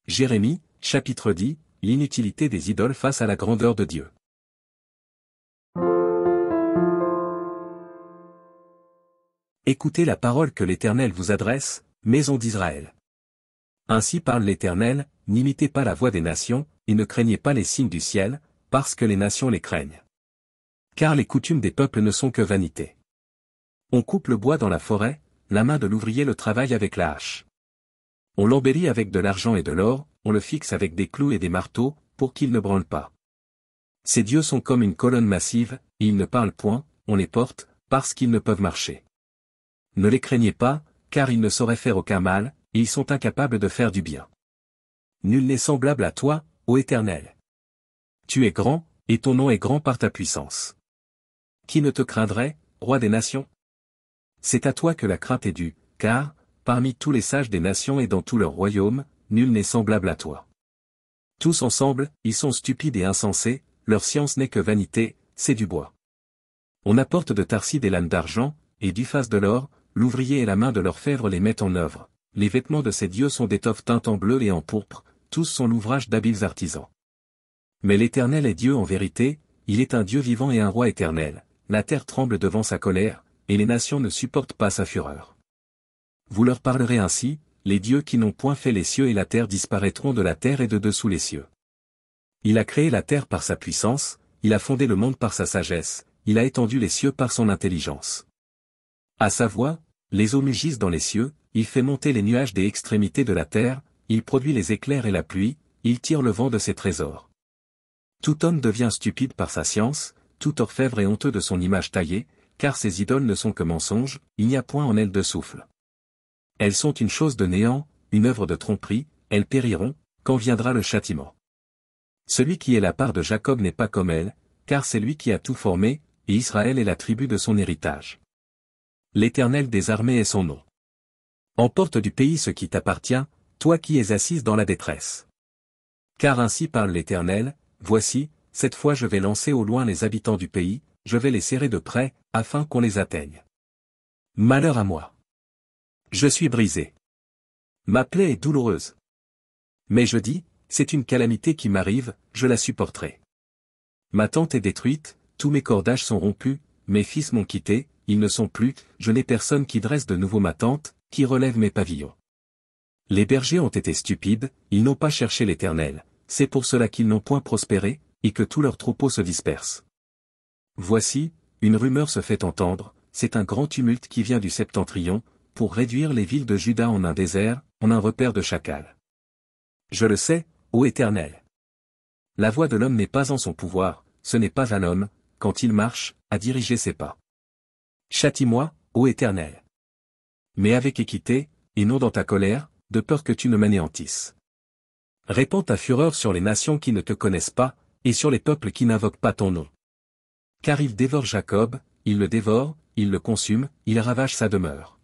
Jérémie, chapitre 10, l'inutilité des idoles face à la grandeur de Dieu. Écoutez la parole que l'Éternel vous adresse, maison d'Israël. Ainsi parle l'Éternel, n'imitez pas la voix des nations, et ne craignez pas les signes du ciel, parce que les nations les craignent. Car les coutumes des peuples ne sont que vanité. On coupe le bois dans la forêt, la main de l'ouvrier le travaille avec la hache. On l'embellit avec de l'argent et de l'or, on le fixe avec des clous et des marteaux, pour qu'il ne branle pas. Ces dieux sont comme une colonne massive, et ils ne parlent point, on les porte, parce qu'ils ne peuvent marcher. Ne les craignez pas, car ils ne sauraient faire aucun mal, et ils sont incapables de faire du bien. Nul n'est semblable à toi, ô Éternel. Tu es grand, et ton nom est grand par ta puissance. Qui ne te craindrait, roi des nations? C'est à toi que la crainte est due, car, parmi tous les sages des nations et dans tout leur royaume, nul n'est semblable à toi. Tous ensemble, ils sont stupides et insensés, leur science n'est que vanité, c'est du bois. On apporte de Tarsis des lames d'argent, et d'Uphaz de l'or, l'ouvrier et la main de l'orfèvre les mettent en œuvre. Les vêtements de ces dieux sont d'étoffes teintes en bleu et en pourpre, tous sont l'ouvrage d'habiles artisans. Mais l'Éternel est Dieu en vérité, il est un Dieu vivant et un roi éternel, la terre tremble devant sa colère, et les nations ne supportent pas sa fureur. Vous leur parlerez ainsi, les dieux qui n'ont point fait les cieux et la terre disparaîtront de la terre et de dessous les cieux. Il a créé la terre par sa puissance, il a fondé le monde par sa sagesse, il a étendu les cieux par son intelligence. À sa voix, les eaux mugissent dans les cieux, il fait monter les nuages des extrémités de la terre, il produit les éclairs et la pluie, il tire le vent de ses trésors. Tout homme devient stupide par sa science, tout orfèvre est honteux de son image taillée, car ces idoles ne sont que mensonges, il n'y a point en elles de souffle. Elles sont une chose de néant, une œuvre de tromperie, elles périront, quand viendra le châtiment. Celui qui est la part de Jacob n'est pas comme elle, car c'est lui qui a tout formé, et Israël est la tribu de son héritage. L'Éternel des armées est son nom. Emporte du pays ce qui t'appartient, toi qui es assise dans la détresse. Car ainsi parle l'Éternel, voici, cette fois je vais lancer au loin les habitants du pays, je vais les serrer de près, afin qu'on les atteigne. Malheur à moi! Je suis brisé. Ma plaie est douloureuse. Mais je dis, c'est une calamité qui m'arrive, je la supporterai. Ma tente est détruite, tous mes cordages sont rompus, mes fils m'ont quitté, ils ne sont plus, je n'ai personne qui dresse de nouveau ma tente, qui relève mes pavillons. Les bergers ont été stupides, ils n'ont pas cherché l'Éternel, c'est pour cela qu'ils n'ont point prospéré, et que tous leurs troupeaux se dispersent. Voici, une rumeur se fait entendre, c'est un grand tumulte qui vient du septentrion, pour réduire les villes de Juda en un désert, en un repaire de chacals. Je le sais, ô Éternel. La voix de l'homme n'est pas en son pouvoir, ce n'est pas à l'homme, quand il marche, à diriger ses pas. Châtie-moi, ô Éternel. Mais avec équité, et non dans ta colère, de peur que tu ne m'anéantisses. Répands ta fureur sur les nations qui ne te connaissent pas, et sur les peuples qui n'invoquent pas ton nom. Car il dévore Jacob, il le dévore, il le consume, il ravage sa demeure.